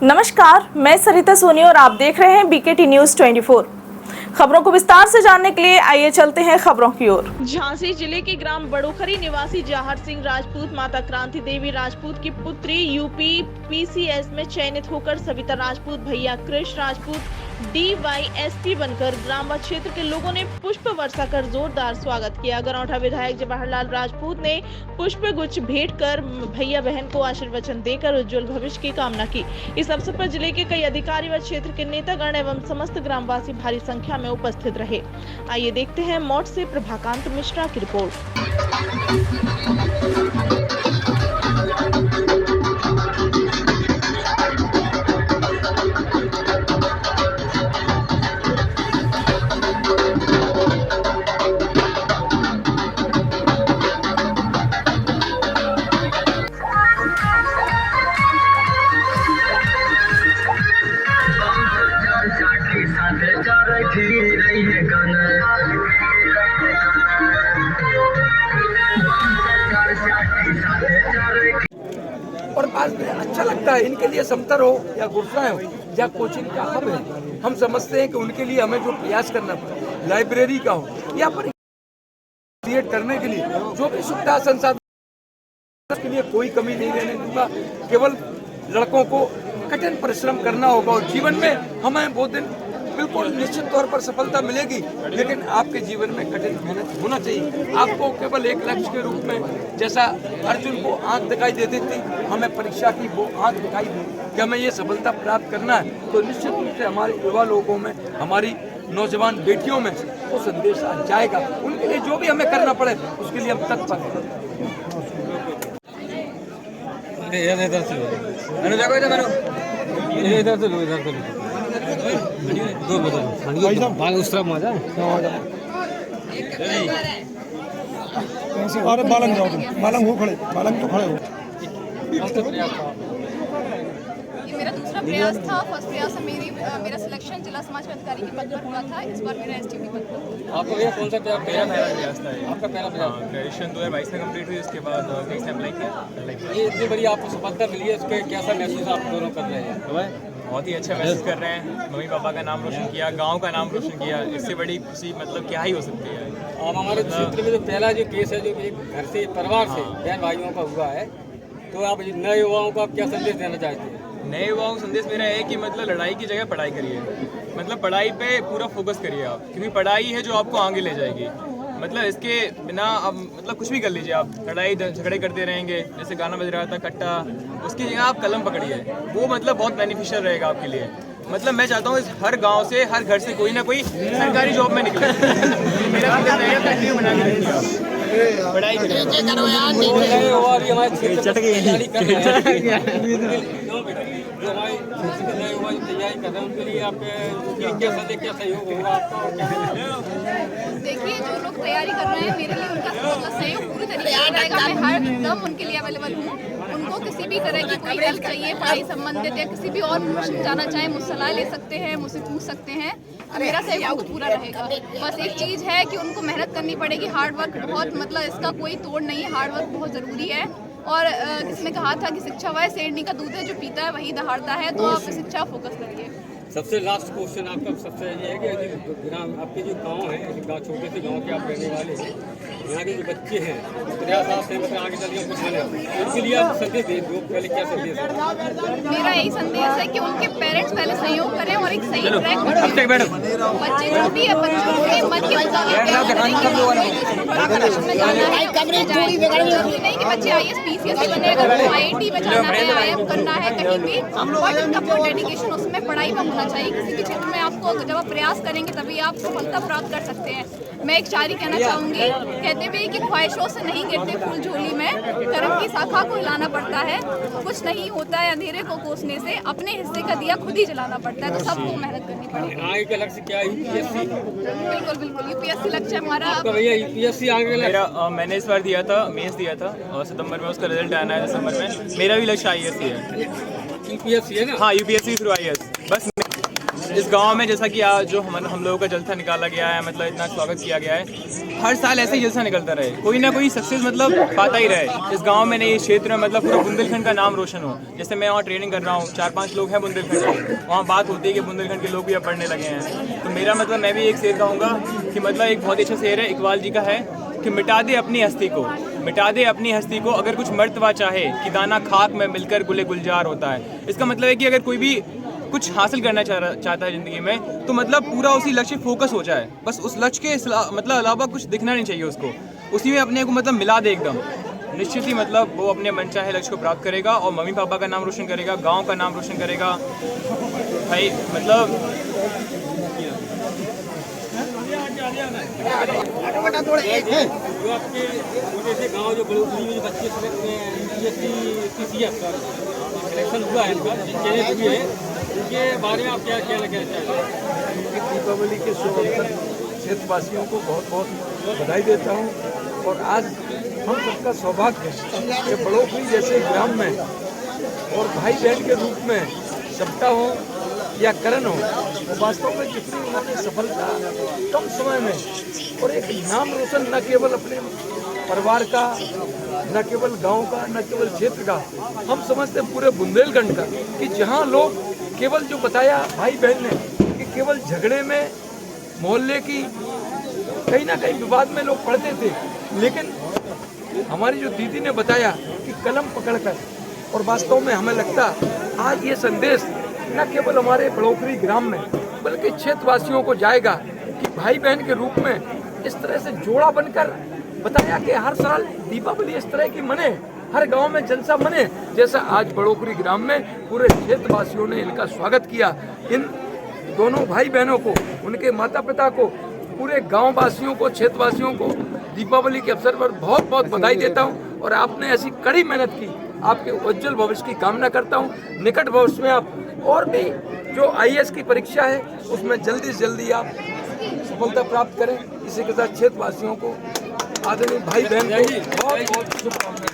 नमस्कार, मैं सरिता सोनी और आप देख रहे हैं बीकेटी न्यूज 24। खबरों को विस्तार से जानने के लिए आइए चलते हैं खबरों की ओर। झांसी जिले के ग्राम बड़ोखरी निवासी जाहर सिंह राजपूत माता क्रांति देवी राजपूत की पुत्री यूपी पीसीएस में चयनित होकर सविता राजपूत भैया कृष राजपूत डीवाईएसपी बनकर ग्राम व क्षेत्र के लोगों ने पुष्प वर्षा कर जोरदार स्वागत किया। गरौठा विधायक जवाहरलाल राजपूत ने पुष्प गुच्छ भेंट कर भैया बहन को आशीर्वचन देकर उज्जवल भविष्य की कामना की। इस अवसर पर जिले के कई अधिकारी व क्षेत्र के नेतागण एवं समस्त ग्रामवासी भारी संख्या में उपस्थित रहे। आइए देखते हैं मौत से प्रभाकांत मिश्रा की रिपोर्ट। और आज में अच्छा लगता है। इनके लिए समतर हो या गुरुकुल हो या कोचिंग का हब है, हम समझते हैं कि उनके लिए हमें जो प्रयास करना पड़े, लाइब्रेरी का हो या पर क्रिएट करने के लिए जो भी सुविधा संसाधन के लिए कोई कमी नहीं रहने दूंगा। केवल लड़कों को कठिन परिश्रम करना होगा और जीवन में हमें वो दिन बिल्कुल निश्चित तौर पर सफलता मिलेगी, लेकिन आपके जीवन में कठिन मेहनत होना चाहिए। आपको केवल एक लक्ष्य के रूप में, जैसा अर्जुन को आंख दिखाई देती थी, हमें परीक्षा की वो आंख दिखाई दी कि हमें ये सफलता प्राप्त करना है, तो निश्चित रूप से हमारे युवा लोगों में, हमारी नौजवान बेटियों में वो संदेश आ जाएगा। उनके लिए जो भी हमें करना पड़े उसके लिए हम तत्पर हैं। उस तरफ मजा अरे बालंग जाओ, बालंग हो खड़े, बालंग तो खड़े हो। ये मेरा दूसरा प्रयास था। फर्स्ट प्रयास से मेरा सिलेक्शन जिला समाज अधिकारी के पद पर हुआ था। इस बार मेरा एसटीपी पद पर हुआ। आपको ये कौन सा प्रयास था? आपका पहला प्रयास ग्रेजुएशन 2022 में कंप्लीट हुई, उसके बाद कहीं से अप्लाई किया। ये इतनी बड़ी आपको सफलता मिली है, इसके कैसा महसूस आप दोनों कर रहे हैं? बहुत ही अच्छा महसूस कर रहे हैं। मम्मी पापा का नाम रोशन किया, गांव का नाम रोशन किया, इससे बड़ी खुशी मतलब क्या ही हो सकती है। अब हमारे क्षेत्र में जो पहला जो केस है, जो एक घर से परिवार से बहन भाइयों का हुआ है, तो आप नए युवाओं को आप क्या संदेश देना चाहते हैं? नए युवाओं को संदेश मेरा है कि मतलब लड़ाई की जगह पढ़ाई करिए, मतलब पढ़ाई पे पूरा फोकस करिए आप, क्योंकि पढ़ाई है जो आपको आगे ले जाएगी। मतलब इसके बिना अब मतलब कुछ भी कर लीजिए आप, लड़ाई झगड़े करते रहेंगे, जैसे गाना बज रहा था कट्टा, उसकी जगह आप कलम पकड़िए, वो मतलब बहुत बेनिफिशियल रहेगा आपके लिए। मतलब मैं चाहता हूँ हर गांव से, हर घर से कोई ना कोई सरकारी जॉब में निकले। मेरा कंटिन्यू बना के पढ़ाई करिए। जो हमारे नए युवा तैयारी कर रहे हैं, उनके लिए आपके क्या सहयोग होगा आपका? देखिए, जो लोग तैयारी कर रहे हैं, मेरे लिए उनका सहयोग पूरी तरीके से रहेगा। मैं हर दम उनके लिए अवेलेबल हूँ। उनको किसी भी तरह की कोई हेल्प चाहिए, पढ़ाई संबंधित या किसी भी और प्रोफेशन जाना चाहे, मुझसे सलाह ले सकते हैं, मुझसे पूछ सकते हैं। मेरा सहयोग पूरा रहेगा। बस एक चीज़ है कि उनको मेहनत करनी पड़ेगी, हार्ड वर्क बहुत, मतलब इसका कोई तोड़ नहीं है, हार्ड वर्क बहुत ज़रूरी है। और किसने कहा था कि शिक्षा वह शेरनी का दूध है, जो पीता है वही दहाड़ता है। तो आप शिक्षा फोकस करिए। सबसे लास्ट क्वेश्चन आपका सबसे ये है कि ग्राम आपके जो गांव है, छोटे से गांव के आप रहने वाले हैं, यहाँ के जो बच्चे हैं 50 से मतलब आगे चल के कुछ बने, उनके लिए आप संदेश दें, जो पहले क्या संदेश है? मेरा यही संदेश है कि उनके पेरेंट्स पहले सहयोग करें और एक सही ट्रैक पर बच्चे जो भी है, बच्चों के मन के मुताबिक नहीं कि बच्चे IAS PCSE बने, अगर वो IIT में जाना है, IIM करना है कहीं भी, बट उनका पूरा डेडिकेशन उसमें पढ़ाई में होना चाहिए। किसी भी क्षेत्र में आपको जब आप प्रयास करेंगे तभी आप सफलता प्राप्त कर सकते हैं। मैं एक शायरी कहना चाहूँगी, कहते भी कि ख्वाहिशों से नहीं गिरते फूल झोली में, कर्म की शाखा को हिलाना पड़ता है। कुछ नहीं होता है अंधेरे को कोसने से, अपने हिस्से का दिया खुद ही जलाना पड़ता है। तो सबको मेहनत करनी पड़ेगी। आगे का लक्ष्य क्या है? UPSC? बिल्कुल बिल्कुल, UPSC लक्ष्य हमारा। भैया UPSC आगे मेरा मैंने इस बार दिया था, मेंस दिया था और सितंबर में उसका रिजल्ट आना है दिसंबर में। मेरा भी लक्ष्य IAS है। UPSC है ना? हाँ, UPSC थ्रू IAS। बस इस इस गांव में जैसा कि आज जो हम लोगों का जलसा निकाला गया है, मतलब इतना स्वागत किया गया है, हर साल ऐसे ही जलसा निकलता रहे, कोई ना कोई सक्सेस मतलब पाता ही रहे इस गांव में, नहीं इस क्षेत्र में, मतलब पूरा बुंदेलखंड का नाम रोशन हो। जैसे मैं वहाँ ट्रेनिंग कर रहा हूँ, 4-5 लोग हैं बुंदेलखंड के, वहाँ बात होती है कि बुंदेलखंड के लोग भी अब पढ़ने लगे हैं। तो मेरा मतलब मैं भी एक शेर कहूँगा कि मतलब एक बहुत अच्छा शेर है, इकबाल जी का है कि मिटा दे अपनी हस्ती को, मिटा दे अपनी हस्ती को, अगर कुछ मर्तबा चाहे कि दाना खाक में मिलकर गुले गुलजार होता है। इसका मतलब है कि अगर कोई भी कुछ हासिल करना चाहता है ज़िंदगी में, तो मतलब पूरा उसी लक्ष्य फोकस हो जाए, बस उस लक्ष्य के मतलब अलावा कुछ दिखना नहीं चाहिए उसको, उसी में अपने को मतलब मिला दे एकदम, निश्चित ही मतलब वो अपने मनचाहे लक्ष्य को प्राप्त करेगा और मम्मी पापा का नाम रोशन करेगा, गाँव का नाम रोशन करेगा। भाई मतलब जो आपके छोटे से गाँव जो बड़ोखरी में जो बच्चे सिलेक्शन हुआ है, इनका चयनित हुए हैं, इनके बारे में आप क्या कहना चाहते हैं? दीपावली के शुभ अवसर क्षेत्रवासियों को बहुत बहुत बधाई देता हूँ। और आज हम सबका सौभाग्य है कि बड़ोखरी जैसे ग्राम में और भाई बहन के रूप में शब्दा हो या करण हो, वो वास्तव में जितनी उन्होंने सफलता कम समय में और एक नाम रोशन न केवल अपने परिवार का, न केवल गांव का, न केवल क्षेत्र का, हम समझते हैं पूरे बुंदेलखंड का, कि जहां लोग केवल जो बताया भाई बहन ने कि केवल झगड़े में मोहल्ले की कहीं ना कहीं विवाद में लोग पढ़ते थे, लेकिन हमारी जो दीदी ने बताया कि कलम पकड़कर, और वास्तव में हमें लगता आज ये संदेश न केवल हमारे बड़ोखरी ग्राम में बल्कि क्षेत्रवासियों को जाएगा कि भाई बहन के रूप में इस तरह से जोड़ा बनकर बताया कि हर साल दीपावली इस तरह की मने, हर गांव में जलसा मने, जैसा आज बड़ोखरी ग्राम में पूरे क्षेत्रवासियों ने इनका स्वागत किया। इन दोनों भाई बहनों को, उनके माता पिता को, पूरे गांव वासियों को, क्षेत्रवासियों को दीपावली के अवसर पर बहुत बहुत बधाई देता हूं। और आपने ऐसी कड़ी मेहनत की, आपके उज्जवल भविष्य की कामना करता हूं। निकट भविष्य में आप और भी जो IAS की परीक्षा है उसमें जल्दी से जल्दी आप सफलता प्राप्त करें। इसी के साथ क्षेत्रवासियों को, आदरणीय भाई बहन को बहुत बहुत शुभकामनाएं।